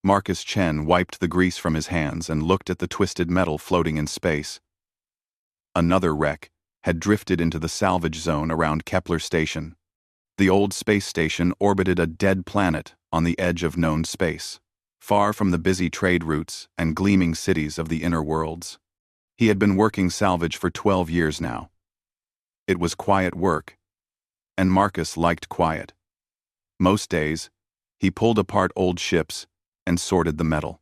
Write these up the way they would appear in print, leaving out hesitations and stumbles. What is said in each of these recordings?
Marcus Chen wiped the grease from his hands and looked at the twisted metal floating in space. Another wreck had drifted into the salvage zone around Kepler Station. The old space station orbited a dead planet on the edge of known space, far from the busy trade routes and gleaming cities of the inner worlds. He had been working salvage for 12 years now. It was quiet work, and Marcus liked quiet. Most days, he pulled apart old ships and sorted the metal.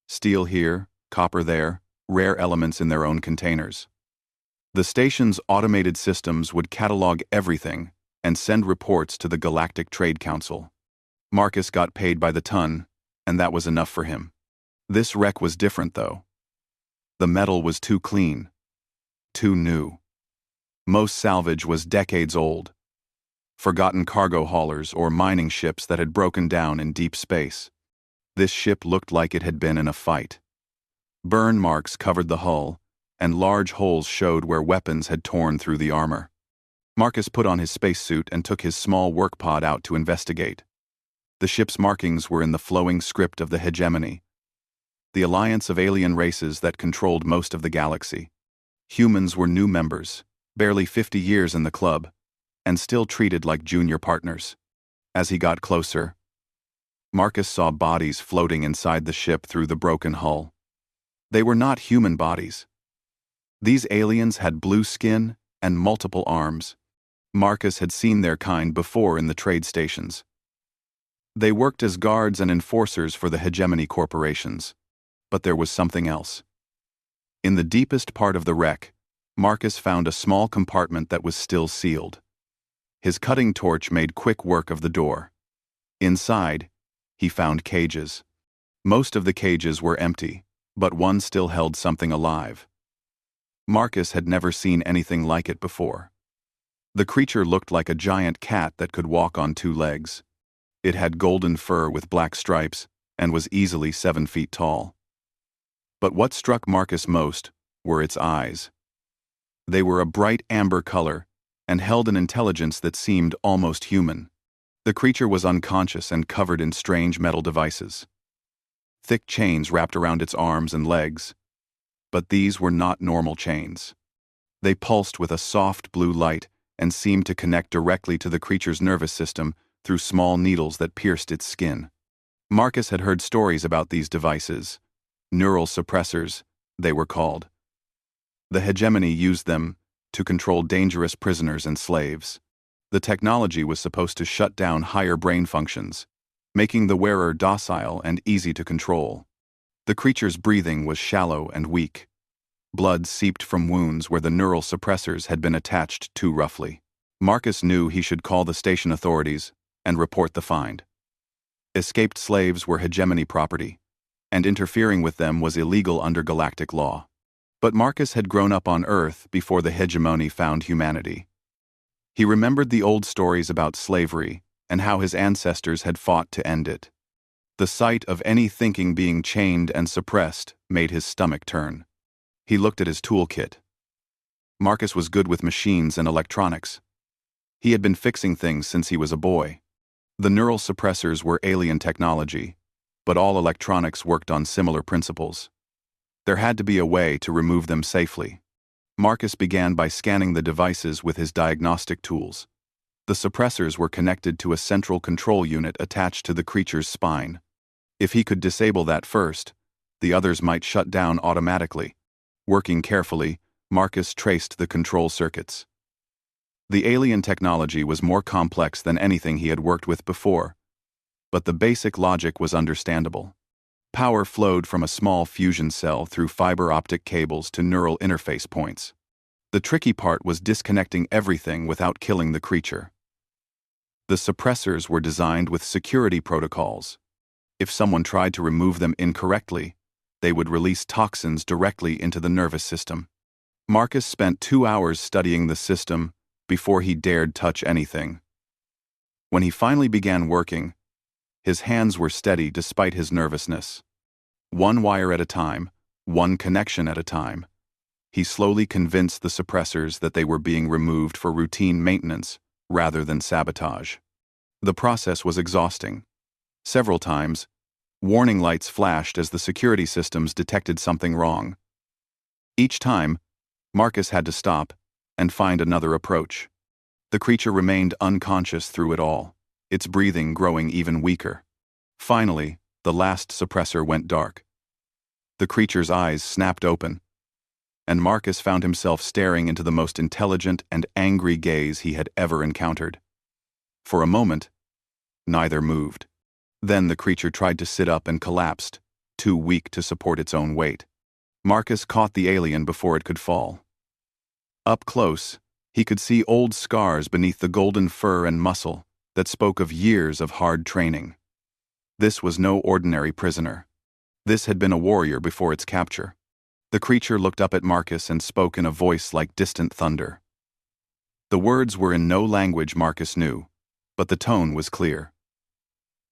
Steel here, copper there, rare elements in their own containers. The station's automated systems would catalog everything and send reports to the Galactic Trade Council. Marcus got paid by the ton, and that was enough for him. This wreck was different, though. The metal was too clean, too new. Most salvage was decades old. Forgotten cargo haulers or mining ships that had broken down in deep space. This ship looked like it had been in a fight. Burn marks covered the hull, and large holes showed where weapons had torn through the armor. Marcus put on his spacesuit and took his small work pod out to investigate. The ship's markings were in the flowing script of the hegemony, the alliance of alien races that controlled most of the galaxy. Humans were new members, barely 50 years in the club, and still treated like junior partners. As he got closer, Marcus saw bodies floating inside the ship through the broken hull. They were not human bodies. These aliens had blue skin and multiple arms. Marcus had seen their kind before in the trade stations. They worked as guards and enforcers for the hegemony corporations. But there was something else. In the deepest part of the wreck, Marcus found a small compartment that was still sealed. His cutting torch made quick work of the door. Inside, he found cages. Most of the cages were empty, but one still held something alive. Marcus had never seen anything like it before. The creature looked like a giant cat that could walk on 2 legs. It had golden fur with black stripes and was easily 7 feet tall. But what struck Marcus most were its eyes. They were a bright amber color and held an intelligence that seemed almost human. The creature was unconscious and covered in strange metal devices. Thick chains wrapped around its arms and legs. But these were not normal chains. They pulsed with a soft blue light and seemed to connect directly to the creature's nervous system through small needles that pierced its skin. Marcus had heard stories about these devices. Neural suppressors, they were called. The hegemony used them to control dangerous prisoners and slaves. The technology was supposed to shut down higher brain functions, making the wearer docile and easy to control. The creature's breathing was shallow and weak. Blood seeped from wounds where the neural suppressors had been attached too roughly. Marcus knew he should call the station authorities and report the find. Escaped slaves were hegemony property, and interfering with them was illegal under galactic law. But Marcus had grown up on Earth before the hegemony found humanity. He remembered the old stories about slavery and how his ancestors had fought to end it. The sight of any thinking being chained and suppressed made his stomach turn. He looked at his toolkit. Marcus was good with machines and electronics. He had been fixing things since he was a boy. The neural suppressors were alien technology, but all electronics worked on similar principles. There had to be a way to remove them safely. Marcus began by scanning the devices with his diagnostic tools. The suppressors were connected to a central control unit attached to the creature's spine. If he could disable that first, the others might shut down automatically. Working carefully, Marcus traced the control circuits. The alien technology was more complex than anything he had worked with before, but the basic logic was understandable. Power flowed from a small fusion cell through fiber optic cables to neural interface points. The tricky part was disconnecting everything without killing the creature. The suppressors were designed with security protocols. If someone tried to remove them incorrectly, they would release toxins directly into the nervous system. Marcus spent 2 hours studying the system before he dared touch anything. When he finally began working, his hands were steady despite his nervousness. One wire at a time, one connection at a time, he slowly convinced the suppressors that they were being removed for routine maintenance rather than sabotage. The process was exhausting. Several times, Warning lights flashed as the security systems detected something wrong. Each time, Marcus had to stop and find another approach. The creature remained unconscious through it all, its breathing growing even weaker. Finally, the last suppressor went dark. The creature's eyes snapped open, and Marcus found himself staring into the most intelligent and angry gaze he had ever encountered. For a moment, neither moved. Then the creature tried to sit up and collapsed, too weak to support its own weight. Marcus caught the alien before it could fall. Up close, he could see old scars beneath the golden fur and muscle that spoke of years of hard training. This was no ordinary prisoner. This had been a warrior before its capture. The creature looked up at Marcus and spoke in a voice like distant thunder. The words were in no language Marcus knew, but the tone was clear.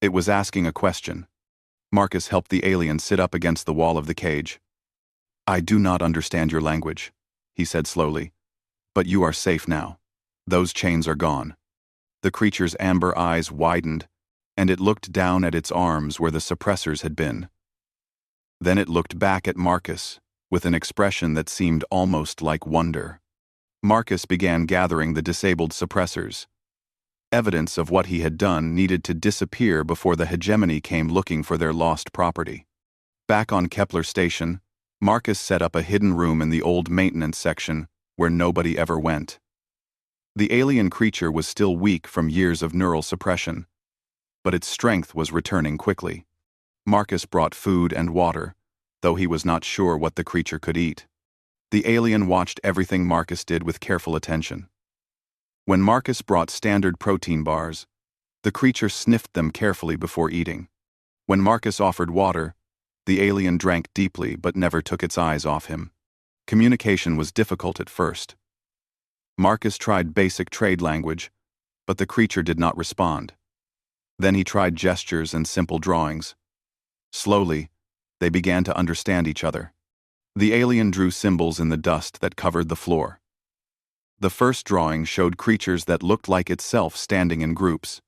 It was asking a question. Marcus helped the alien sit up against the wall of the cage. "I do not understand your language," he said slowly, "but you are safe now. Those chains are gone." The creature's amber eyes widened, and it looked down at its arms where the suppressors had been. Then it looked back at Marcus, with an expression that seemed almost like wonder. Marcus began gathering the disabled suppressors. Evidence of what he had done needed to disappear before the hegemony came looking for their lost property. Back on Kepler Station, Marcus set up a hidden room in the old maintenance section where nobody ever went. The alien creature was still weak from years of neural suppression, but its strength was returning quickly. Marcus brought food and water, though he was not sure what the creature could eat. The alien watched everything Marcus did with careful attention. When Marcus brought standard protein bars, the creature sniffed them carefully before eating. When Marcus offered water, the alien drank deeply but never took its eyes off him. Communication was difficult at first. Marcus tried basic trade language, but the creature did not respond. Then he tried gestures and simple drawings. Slowly, they began to understand each other. The alien drew symbols in the dust that covered the floor. The first drawing showed creatures that looked like itself standing in groups.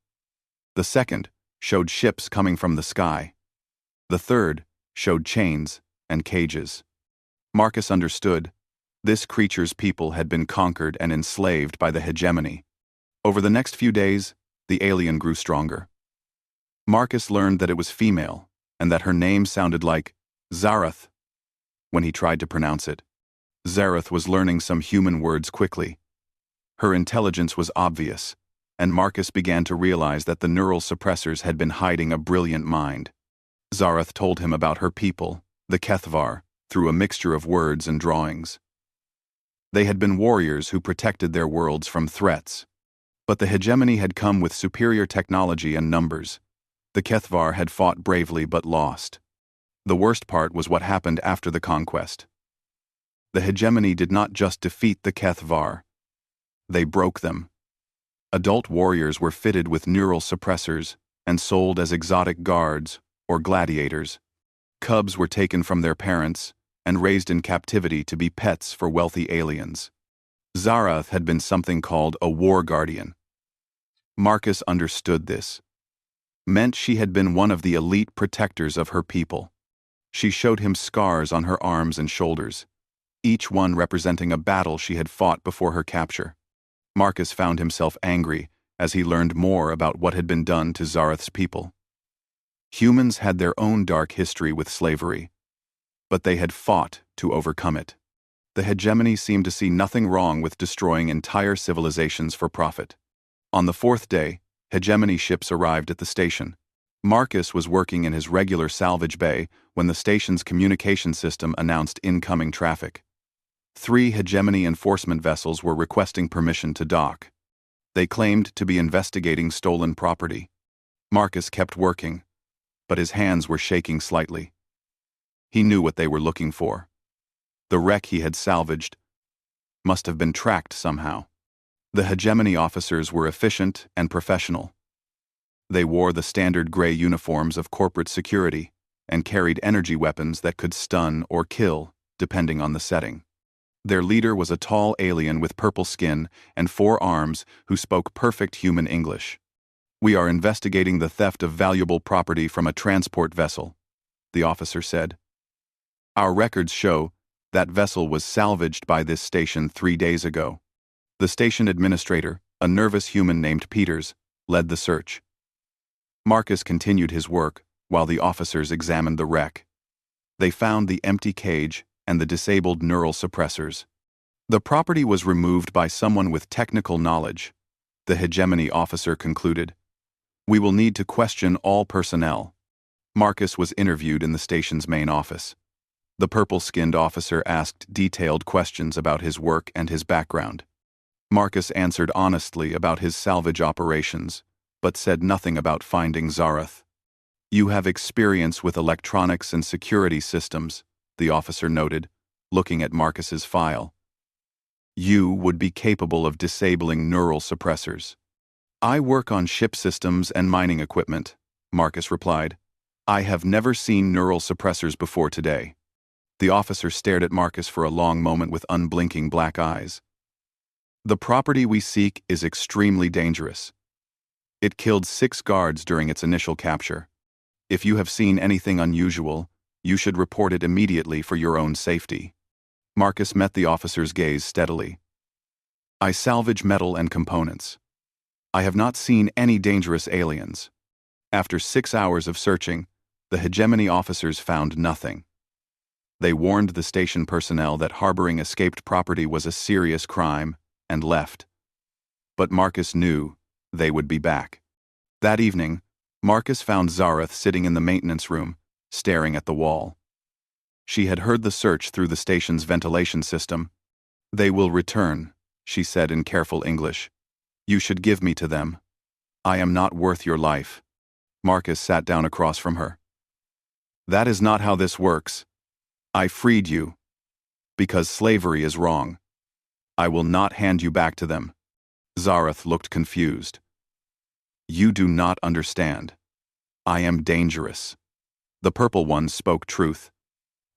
The second showed ships coming from the sky. The third showed chains and cages. Marcus understood. This creature's people had been conquered and enslaved by the hegemony. Over the next few days, the alien grew stronger. Marcus learned that it was female, and that her name sounded like Zarath when he tried to pronounce it. Zarath was learning some human words quickly. Her intelligence was obvious, and Marcus began to realize that the neural suppressors had been hiding a brilliant mind. Zarath told him about her people, the Kethvar, through a mixture of words and drawings. They had been warriors who protected their worlds from threats. But the hegemony had come with superior technology and numbers. The Kethvar had fought bravely but lost. The worst part was what happened after the conquest. The hegemony did not just defeat the Kethvar. They broke them. Adult warriors were fitted with neural suppressors and sold as exotic guards or gladiators. Cubs were taken from their parents and raised in captivity to be pets for wealthy aliens. Zarath had been something called a war guardian. Marcus understood this. Meant she had been one of the elite protectors of her people. She showed him scars on her arms and shoulders, each one representing a battle she had fought before her capture. Marcus found himself angry as he learned more about what had been done to Zarath's people. Humans had their own dark history with slavery, but they had fought to overcome it. The hegemony seemed to see nothing wrong with destroying entire civilizations for profit. On the fourth day, hegemony ships arrived at the station. Marcus was working in his regular salvage bay when the station's communication system announced incoming traffic. 3 hegemony enforcement vessels were requesting permission to dock. They claimed to be investigating stolen property. Marcus kept working, but his hands were shaking slightly. He knew what they were looking for. The wreck he had salvaged must have been tracked somehow. The hegemony officers were efficient and professional. They wore the standard gray uniforms of corporate security and carried energy weapons that could stun or kill, depending on the setting. Their leader was a tall alien with purple skin and 4 arms who spoke perfect human English. "We are investigating the theft of valuable property from a transport vessel," the officer said. "Our records show that vessel was salvaged by this station 3 days ago." The station administrator, a nervous human named Peters, led the search. Marcus continued his work while the officers examined the wreck. They found the empty cage and the disabled neural suppressors. The property was removed by someone with technical knowledge, the hegemony officer concluded. "We will need to question all personnel." Marcus was interviewed in the station's main office. The purple-skinned officer asked detailed questions about his work and his background. Marcus answered honestly about his salvage operations, but said nothing about finding Zarath. "You have experience with electronics and security systems," the officer noted, looking at Marcus's file. "You would be capable of disabling neural suppressors." "I work on ship systems and mining equipment," Marcus replied. "I have never seen neural suppressors before today." The officer stared at Marcus for a long moment with unblinking black eyes. "The property we seek is extremely dangerous. It killed 6 guards during its initial capture. If you have seen anything unusual, you should report it immediately for your own safety." Marcus met the officer's gaze steadily. "I salvage metal and components. I have not seen any dangerous aliens." After 6 hours of searching, the hegemony officers found nothing. They warned the station personnel that harboring escaped property was a serious crime and left. But Marcus knew they would be back. That evening, Marcus found Zarath sitting in the maintenance room, staring at the wall. She had heard the search through the station's ventilation system. "They will return," she said in careful English. "You should give me to them. I am not worth your life." Marcus sat down across from her. "That is not how this works. I freed you because slavery is wrong. I will not hand you back to them." Zarath looked confused. "You do not understand. I am dangerous." The purple one spoke truth.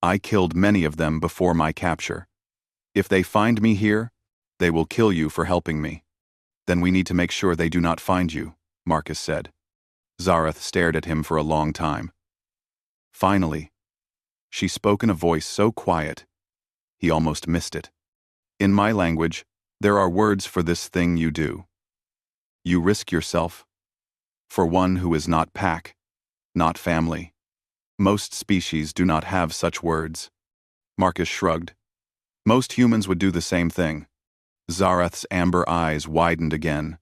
"I killed many of them before my capture. If they find me here, they will kill you for helping me." "Then we need to make sure they do not find you," Marcus said. Zarath stared at him for a long time. Finally, she spoke in a voice so quiet, he almost missed it. "In my language, there are words for this thing you do. You risk yourself for one who is not pack, not family. Most species do not have such words." Marcus shrugged. "Most humans would do the same thing." Zarath's amber eyes widened again,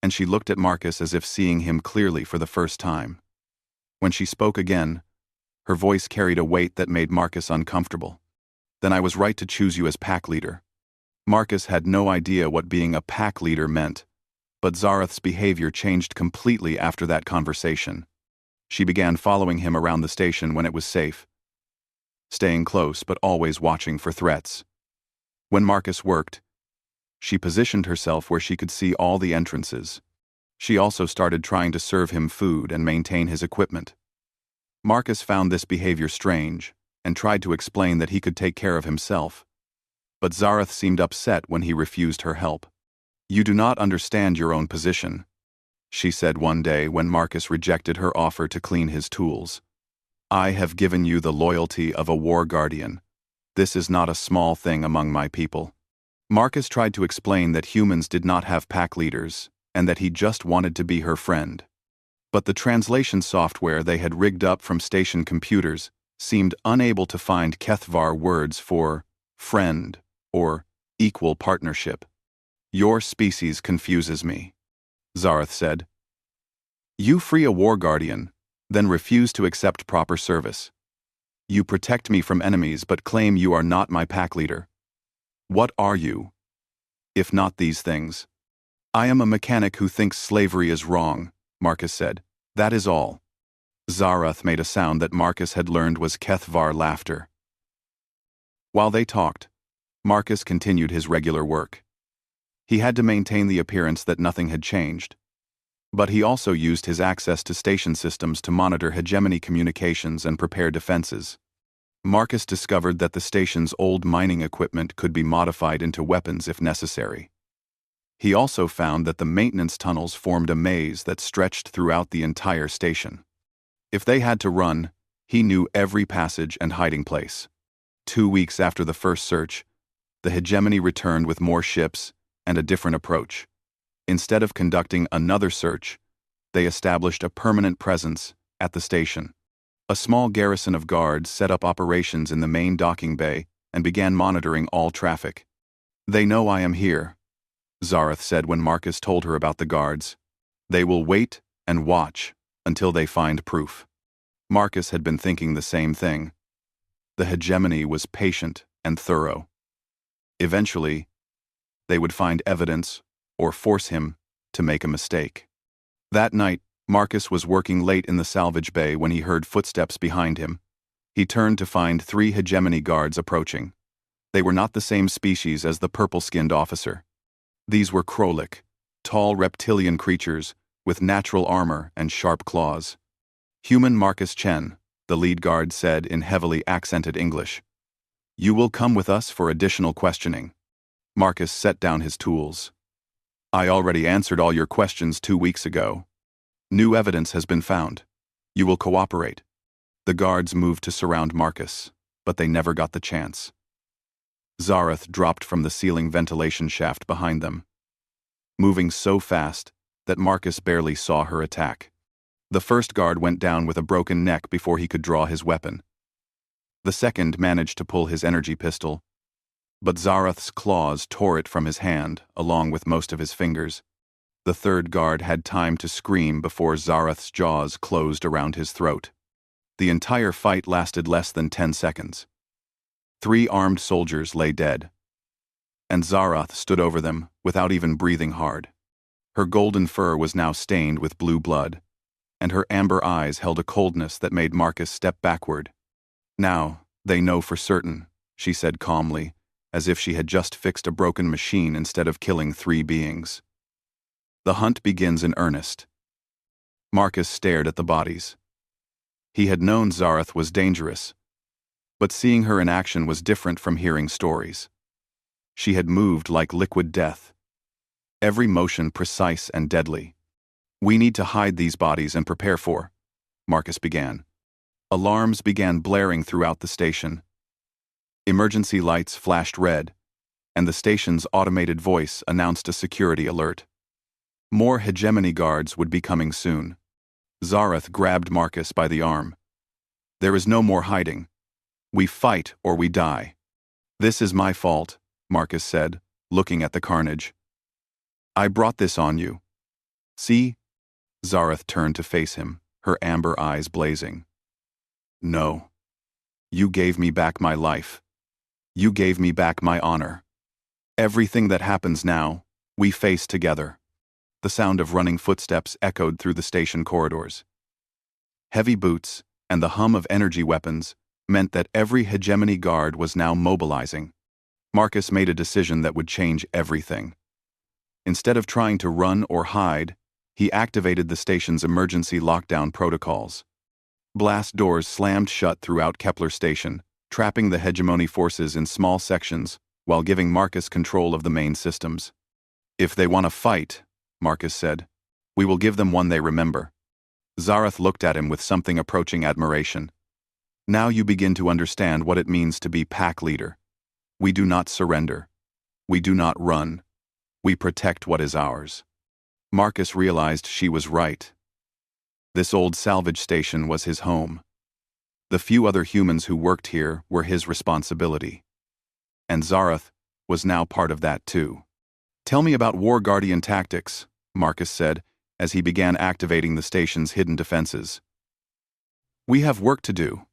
and she looked at Marcus as if seeing him clearly for the first time. When she spoke again, her voice carried a weight that made Marcus uncomfortable. "Then I was right to choose you as pack leader." Marcus had no idea what being a pack leader meant, but Zarath's behavior changed completely after that conversation. She began following him around the station when it was safe, staying close but always watching for threats. When Marcus worked, she positioned herself where she could see all the entrances. She also started trying to serve him food and maintain his equipment. Marcus found this behavior strange and tried to explain that he could take care of himself. But Zarath seemed upset when he refused her help. "You do not understand your own position," she said one day when Marcus rejected her offer to clean his tools. "I have given you the loyalty of a war guardian. This is not a small thing among my people." Marcus tried to explain that humans did not have pack leaders and that he just wanted to be her friend. But the translation software they had rigged up from station computers seemed unable to find Kethvar words for friend or equal partnership. "Your species confuses me," Zarath said. "You free a war guardian, then refuse to accept proper service. You protect me from enemies but claim you are not my pack leader. What are you, if not these things?" "I am a mechanic who thinks slavery is wrong," Marcus said. "That is all." Zarath made a sound that Marcus had learned was Kethvar laughter. While they talked, Marcus continued his regular work. He had to maintain the appearance that nothing had changed. But he also used his access to station systems to monitor hegemony communications and prepare defenses. Marcus discovered that the station's old mining equipment could be modified into weapons if necessary. He also found that the maintenance tunnels formed a maze that stretched throughout the entire station. If they had to run, he knew every passage and hiding place. 2 weeks after the first search, the hegemony returned with more ships and a different approach. Instead of conducting another search, they established a permanent presence at the station. A small garrison of guards set up operations in the main docking bay and began monitoring all traffic. "They know I am here," Zareth said when Marcus told her about the guards. "They will wait and watch until they find proof." Marcus had been thinking the same thing. The hegemony was patient and thorough. Eventually, they would find evidence or force him to make a mistake. That night, Marcus was working late in the salvage bay when he heard footsteps behind him. He turned to find 3 hegemony guards approaching. They were not the same species as the purple-skinned officer. These were Krolik, tall reptilian creatures with natural armor and sharp claws. "Human Marcus Chen," the lead guard said in heavily accented English. "You will come with us for additional questioning." Marcus set down his tools. "I already answered all your questions 2 weeks ago. New evidence has been found. You will cooperate." The guards moved to surround Marcus, but they never got the chance. Zareth dropped from the ceiling ventilation shaft behind them, moving so fast that Marcus barely saw her attack. The first guard went down with a broken neck before he could draw his weapon. The second managed to pull his energy pistol, but Zareth's claws tore it from his hand, along with most of his fingers. The third guard had time to scream before Zareth's jaws closed around his throat. The entire fight lasted less than 10 seconds. 3 armed soldiers lay dead, and Zareth stood over them without even breathing hard. Her golden fur was now stained with blue blood, and her amber eyes held a coldness that made Marcus step backward. "Now, they know for certain," she said calmly, as if she had just fixed a broken machine instead of killing 3 beings. The hunt begins in earnest. Marcus stared at the bodies. He had known Zareth was dangerous, but seeing her in action was different from hearing stories. She had moved like liquid death, every motion precise and deadly. "We need to hide these bodies and prepare for," Marcus began. Alarms began blaring throughout the station. Emergency lights flashed red, and the station's automated voice announced a security alert. More hegemony guards would be coming soon. Zareth grabbed Marcus by the arm. "There is no more hiding. We fight or we die." "This is my fault," Marcus said, looking at the carnage. "I brought this on you. See?" Zareth turned to face him, her amber eyes blazing. "No. You gave me back my life. You gave me back my honor. Everything that happens now, we face together." The sound of running footsteps echoed through the station corridors. Heavy boots and the hum of energy weapons meant that every hegemony guard was now mobilizing. Marcus made a decision that would change everything. Instead of trying to run or hide, he activated the station's emergency lockdown protocols. Blast doors slammed shut throughout Kepler Station, trapping the hegemony forces in small sections while giving Marcus control of the main systems. "If they want to fight," Marcus said, "we will give them one they remember." Zareth looked at him with something approaching admiration. "Now you begin to understand what it means to be pack leader. We do not surrender. We do not run. We protect what is ours." Marcus realized she was right. This old salvage station was his home. The few other humans who worked here were his responsibility. And Zareth was now part of that too. "Tell me about War Guardian tactics," Marcus said, as he began activating the station's hidden defenses. "We have work to do."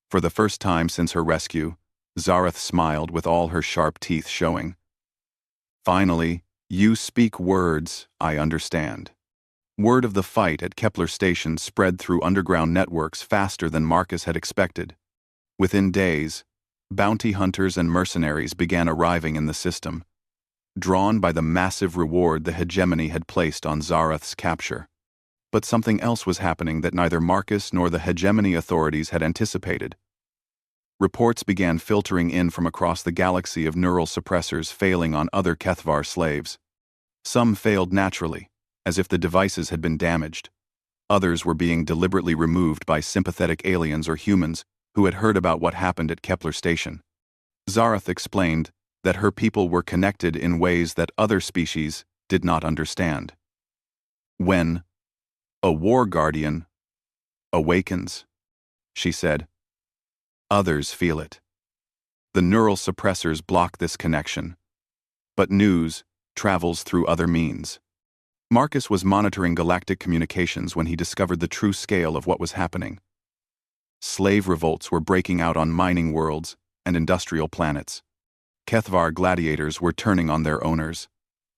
For the first time since her rescue, Zareth smiled with all her sharp teeth showing. "Finally, you speak words I understand." Word of the fight at Kepler Station spread through underground networks faster than Marcus had expected. Within days, bounty hunters and mercenaries began arriving in the system, drawn by the massive reward the hegemony had placed on Zareth's capture. But something else was happening that neither Marcus nor the hegemony authorities had anticipated. Reports began filtering in from across the galaxy of neural suppressors failing on other Kethvar slaves. Some failed naturally, as if the devices had been damaged. Others were being deliberately removed by sympathetic aliens or humans who had heard about what happened at Kepler Station. Zareth explained that her people were connected in ways that other species did not understand. When a war guardian awakens, she said, others feel it. The neural suppressors block this connection, but news travels through other means. Marcus was monitoring galactic communications when he discovered the true scale of what was happening. Slave revolts were breaking out on mining worlds and industrial planets. Kethvar gladiators were turning on their owners.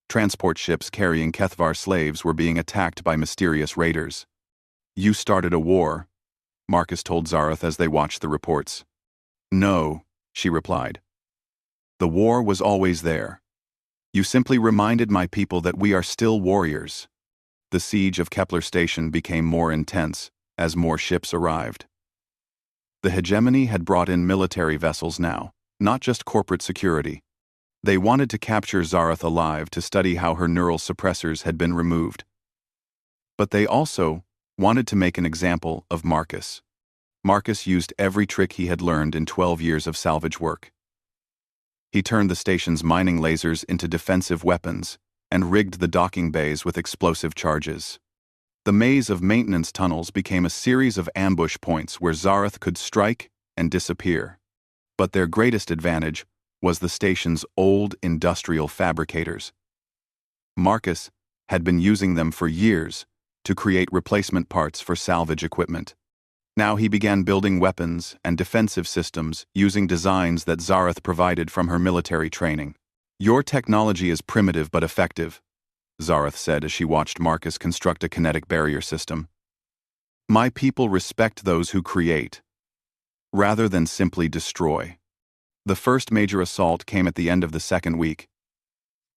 Transport ships carrying Kethvar slaves were being attacked by mysterious raiders. "You started a war," Marcus told Zareth as they watched the reports. "No," she replied. "The war was always there. You simply reminded my people that we are still warriors." The siege of Kepler Station became more intense as more ships arrived. The hegemony had brought in military vessels now, not just corporate security. They wanted to capture Zareth alive to study how her neural suppressors had been removed. But they also wanted to make an example of Marcus. Marcus used every trick he had learned in 12 years of salvage work. He turned the station's mining lasers into defensive weapons and rigged the docking bays with explosive charges. The maze of maintenance tunnels became a series of ambush points where Zareth could strike and disappear. But their greatest advantage was the station's old industrial fabricators. Marcus had been using them for years to create replacement parts for salvage equipment. Now he began building weapons and defensive systems using designs that Zareth provided from her military training. "Your technology is primitive but effective," Zareth said as she watched Marcus construct a kinetic barrier system. "My people respect those who create, rather than simply destroy." The first major assault came at the end of the second week.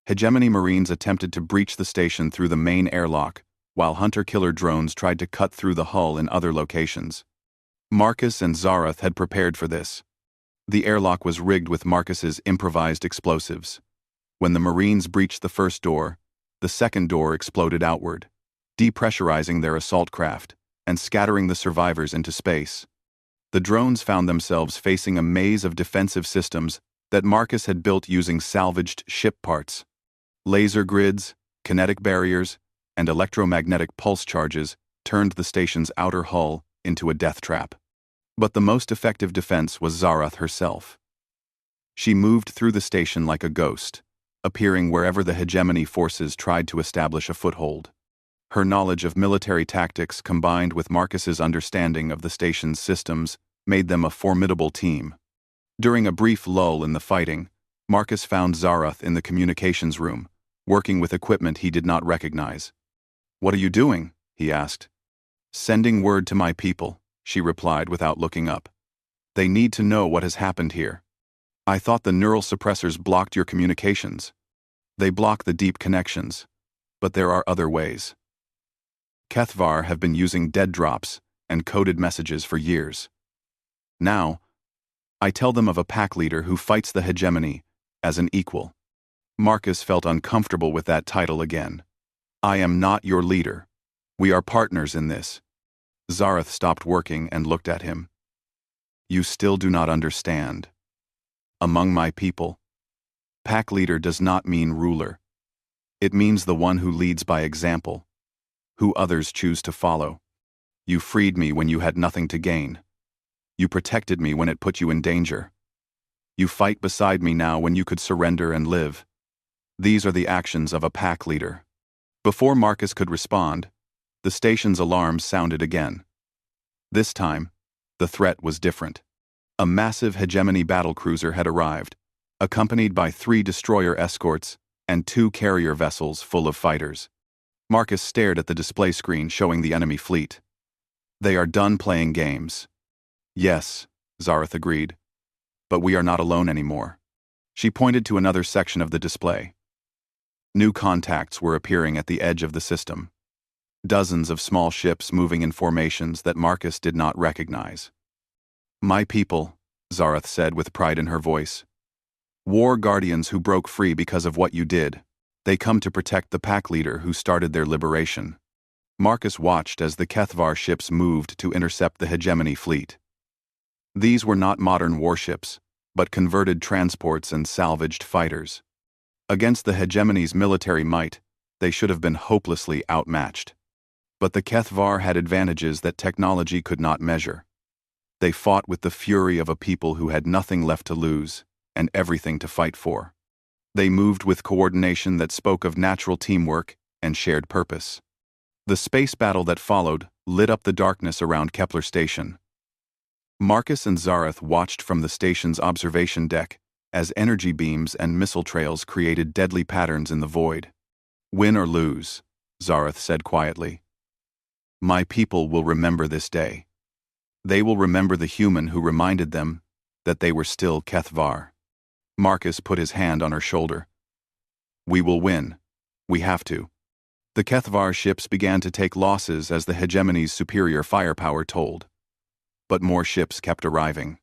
Hegemony Marines attempted to breach the station through the main airlock, while hunter-killer drones tried to cut through the hull in other locations. Marcus and Zareth had prepared for this. The airlock was rigged with Marcus's improvised explosives. When the Marines breached the first door, the second door exploded outward, depressurizing their assault craft and scattering the survivors into space. The drones found themselves facing a maze of defensive systems that Marcus had built using salvaged ship parts. Laser grids, kinetic barriers, and electromagnetic pulse charges turned the station's outer hull into a death trap. But the most effective defense was Zareth herself. She moved through the station like a ghost, appearing wherever the hegemony forces tried to establish a foothold. Her knowledge of military tactics combined with Marcus's understanding of the station's systems made them a formidable team. During a brief lull in the fighting, Marcus found Zareth in the communications room, working with equipment he did not recognize. "What are you doing?" he asked. "Sending word to my people," she replied without looking up. "They need to know what has happened here. I thought the neural suppressors blocked your communications. They block the deep connections, but there are other ways. Kethvar have been using dead drops and coded messages for years. Now, I tell them of a pack leader who fights the hegemony as an equal." Marcus felt uncomfortable with that title again. "I am not your leader. We are partners in this." Zareth stopped working and looked at him. "You still do not understand. Among my people, pack leader does not mean ruler. It means the one who leads by example, who others choose to follow. You freed me when you had nothing to gain. You protected me when it put you in danger. You fight beside me now when you could surrender and live. These are the actions of a pack leader." Before Marcus could respond, the station's alarms sounded again. This time, the threat was different. A massive hegemony battlecruiser had arrived, accompanied by 3 destroyer escorts and 2 carrier vessels full of fighters. Marcus stared at the display screen showing the enemy fleet. "They are done playing games." "Yes," Zareth agreed. "But we are not alone anymore." She pointed to another section of the display. New contacts were appearing at the edge of the system. Dozens of small ships moving in formations that Marcus did not recognize. "My people," Zareth said with pride in her voice. "War guardians who broke free because of what you did. They come to protect the pack leader who started their liberation. Marcus watched as the Kethvar ships moved to intercept the hegemony fleet. These were not modern warships, but converted transports and salvaged fighters. Against the hegemony's military might, they should have been hopelessly outmatched. But the Kethvar had advantages that technology could not measure. They fought with the fury of a people who had nothing left to lose and everything to fight for. They moved with coordination that spoke of natural teamwork and shared purpose. The space battle that followed lit up the darkness around Kepler Station. Marcus and Zareth watched from the station's observation deck as energy beams and missile trails created deadly patterns in the void. "Win or lose," Zareth said quietly, "my people will remember this day. They will remember the human who reminded them that they were still Kethvar." Marcus put his hand on her shoulder. "We will win. We have to." The Kethvar ships began to take losses as the hegemony's superior firepower told. But more ships kept arriving.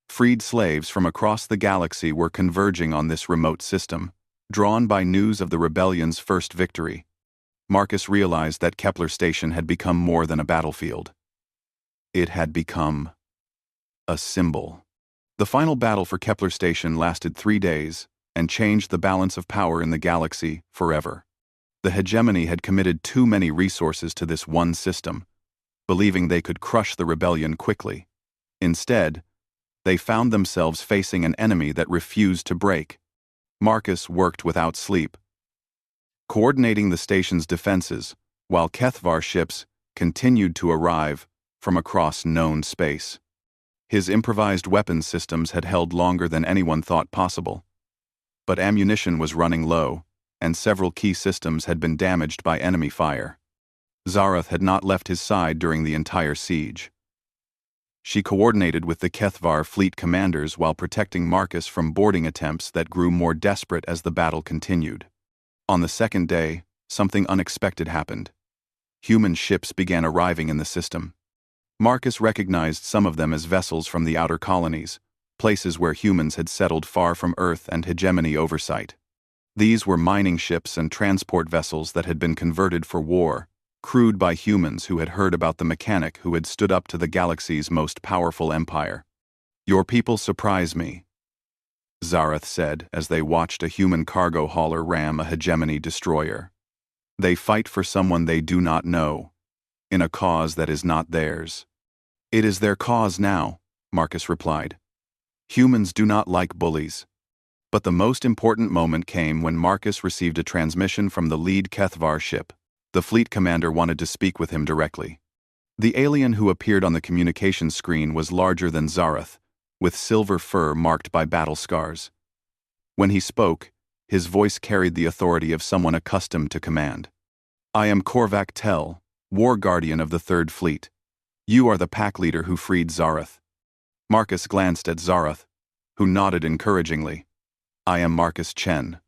Freed slaves from across the galaxy were converging on this remote system, drawn by news of the rebellion's first victory. Marcus realized that Kepler Station had become more than a battlefield. It had become a symbol. The final battle for Kepler Station lasted 3 days and changed the balance of power in the galaxy forever. The hegemony had committed too many resources to this one system, believing they could crush the rebellion quickly. Instead, they found themselves facing an enemy that refused to break. Marcus worked without sleep, coordinating the station's defenses, while Kethvar ships continued to arrive from across known space. His improvised weapons systems had held longer than anyone thought possible. But ammunition was running low, and several key systems had been damaged by enemy fire. Zareth had not left his side during the entire siege. She coordinated with the Kethvar fleet commanders while protecting Marcus from boarding attempts that grew more desperate as the battle continued. On the second day, something unexpected happened. Human ships began arriving in the system. Marcus recognized some of them as vessels from the outer colonies, places where humans had settled far from Earth and hegemony oversight. These were mining ships and transport vessels that had been converted for war, crewed by humans who had heard about the mechanic who had stood up to the galaxy's most powerful empire. "Your people surprise me," Zareth said as they watched a human cargo hauler ram a hegemony destroyer. "They fight for someone they do not know, in a cause that is not theirs." "It is their cause now," Marcus replied. "Humans do not like bullies." But the most important moment came when Marcus received a transmission from the lead Kethvar ship. The fleet commander wanted to speak with him directly. The alien who appeared on the communication screen was larger than Zareth, with silver fur marked by battle scars. When he spoke, his voice carried the authority of someone accustomed to command. "I am Korvac Tel, War Guardian of the Third Fleet. You are the pack leader who freed Zareth." Marcus glanced at Zareth, who nodded encouragingly. "I am Marcus Chen.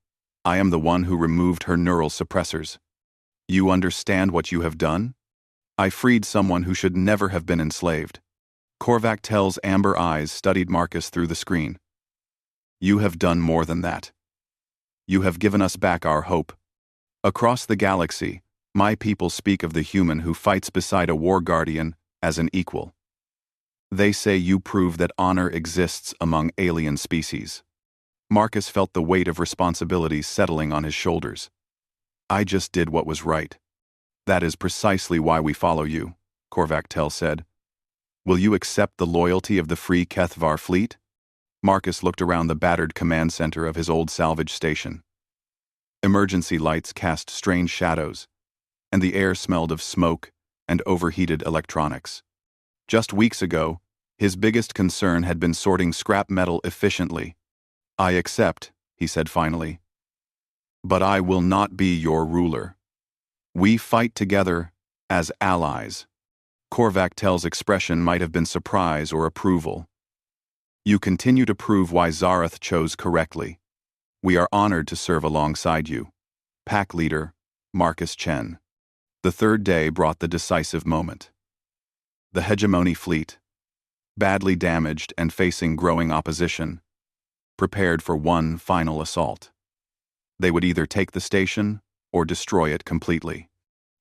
I am the one who removed her neural suppressors. You understand what you have done? I freed someone who should never have been enslaved." Korvac Tel's amber eyes studied Marcus through the screen. "You have done more than that. You have given us back our hope. Across the galaxy, my people speak of the human who fights beside a war guardian as an equal. They say you prove that honor exists among alien species." Marcus felt the weight of responsibility settling on his shoulders. "I just did what was right. That is precisely why we follow you," Korvac Tel said. "Will you accept the loyalty of the Free Kethvar fleet?" Marcus looked around the battered command center of his old salvage station. Emergency lights cast strange shadows, and the air smelled of smoke and overheated electronics. Just weeks ago, his biggest concern had been sorting scrap metal efficiently. "I accept," he said finally. "But I will not be your ruler. We fight together as allies." Korvac Tel's expression might have been surprise or approval. "You continue to prove why Zareth chose correctly. We are honored to serve alongside you." Pack leader, Marcus Chen. The third day brought the decisive moment. The hegemony fleet, badly damaged and facing growing opposition, prepared for one final assault. They would either take the station or destroy it completely.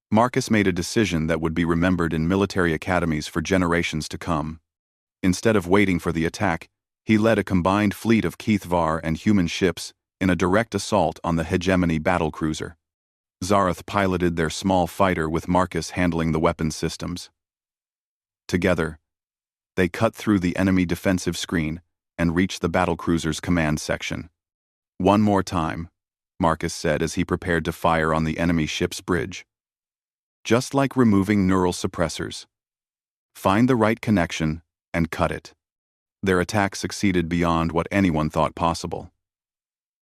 Marcus made a decision that would be remembered in military academies for generations to come. Instead of waiting for the attack, he led a combined fleet of Keithvar and human ships in a direct assault on the hegemony battlecruiser. Zarath piloted their small fighter with Marcus handling the weapons systems. Together, they cut through the enemy defensive screen and reached the battlecruiser's command section. "One more time," Marcus said as he prepared to fire on the enemy ship's bridge. "Just like removing neural suppressors. Find the right connection and cut it." Their attack succeeded beyond what anyone thought possible.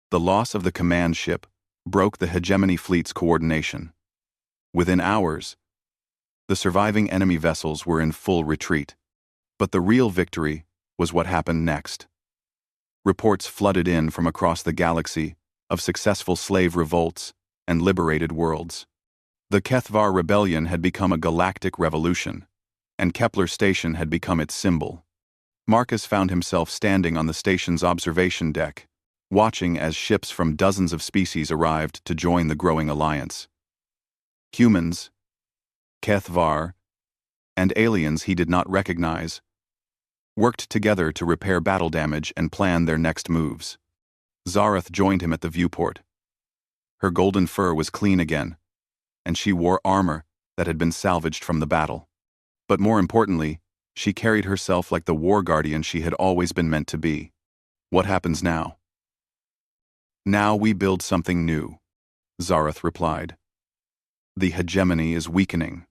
The loss of the command ship broke the hegemony fleet's coordination. Within hours, the surviving enemy vessels were in full retreat. But the real victory was what happened next. Reports flooded in from across the galaxy of successful slave revolts and liberated worlds. The Keithvar Rebellion had become a galactic revolution, and Kepler Station had become its symbol. Marcus found himself standing on the station's observation deck, watching as ships from dozens of species arrived to join the growing alliance. Humans, Keithvar, and aliens he did not recognize worked together to repair battle damage and plan their next moves. Zarath joined him at the viewport. Her golden fur was clean again, and she wore armor that had been salvaged from the battle. But more importantly, she carried herself like the war guardian she had always been meant to be. "What happens now?" "Now we build something new," Zarath replied. "The hegemony is weakening.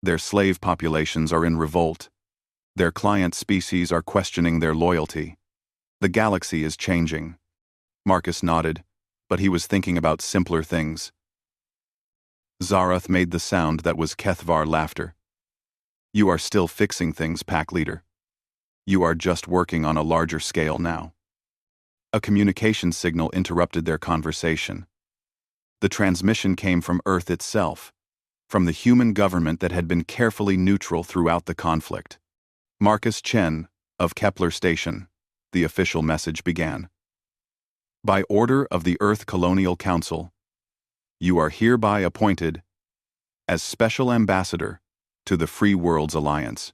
Their slave populations are in revolt. Their client species are questioning their loyalty. The galaxy is changing." Marcus nodded, but he was thinking about simpler things. Zarath made the sound that was Keithvar laughter. "You are still fixing things, pack leader. You are just working on a larger scale now." A communication signal interrupted their conversation. The transmission came from Earth itself, from the human government that had been carefully neutral throughout the conflict. "Marcus Chen, of Kepler Station," the official message began. "By order of the Earth Colonial Council, you are hereby appointed as Special Ambassador to the Free Worlds Alliance.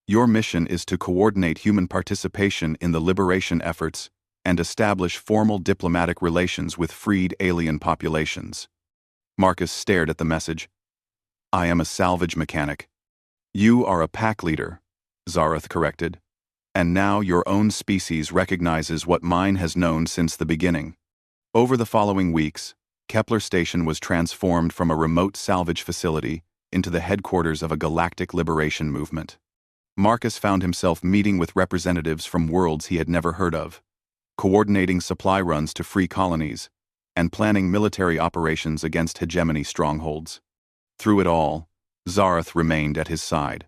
Your mission is to coordinate human participation in the liberation efforts and establish formal diplomatic relations with freed alien populations." Marcus stared at the message. "I am a salvage mechanic." "You are a pack leader," Zarath corrected. "And now your own species recognizes what mine has known since the beginning." Over the following weeks, Kepler Station was transformed from a remote salvage facility into the headquarters of a galactic liberation movement. Marcus found himself meeting with representatives from worlds he had never heard of, coordinating supply runs to free colonies, and planning military operations against hegemony strongholds. Through it all, Zarath remained at his side.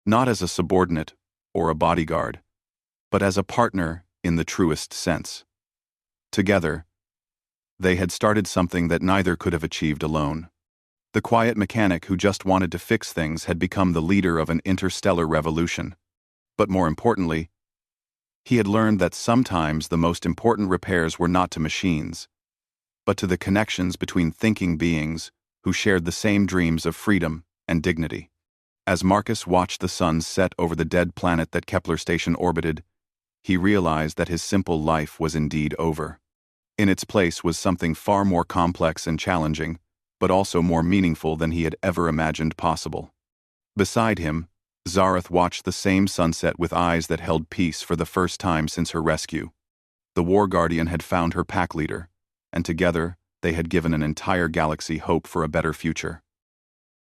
Not as a subordinate or a bodyguard, but as a partner in the truest sense. Together, they had started something that neither could have achieved alone. The quiet mechanic who just wanted to fix things had become the leader of an interstellar revolution. But more importantly, he had learned that sometimes the most important repairs were not to machines, but to the connections between thinking beings who shared the same dreams of freedom and dignity. As Marcus watched the sun set over the dead planet that Kepler Station orbited, he realized that his simple life was indeed over. In its place was something far more complex and challenging, but also more meaningful than he had ever imagined possible. Beside him, Zarath watched the same sunset with eyes that held peace for the first time since her rescue. The War Guardian had found her pack leader, and together they had given an entire galaxy hope for a better future.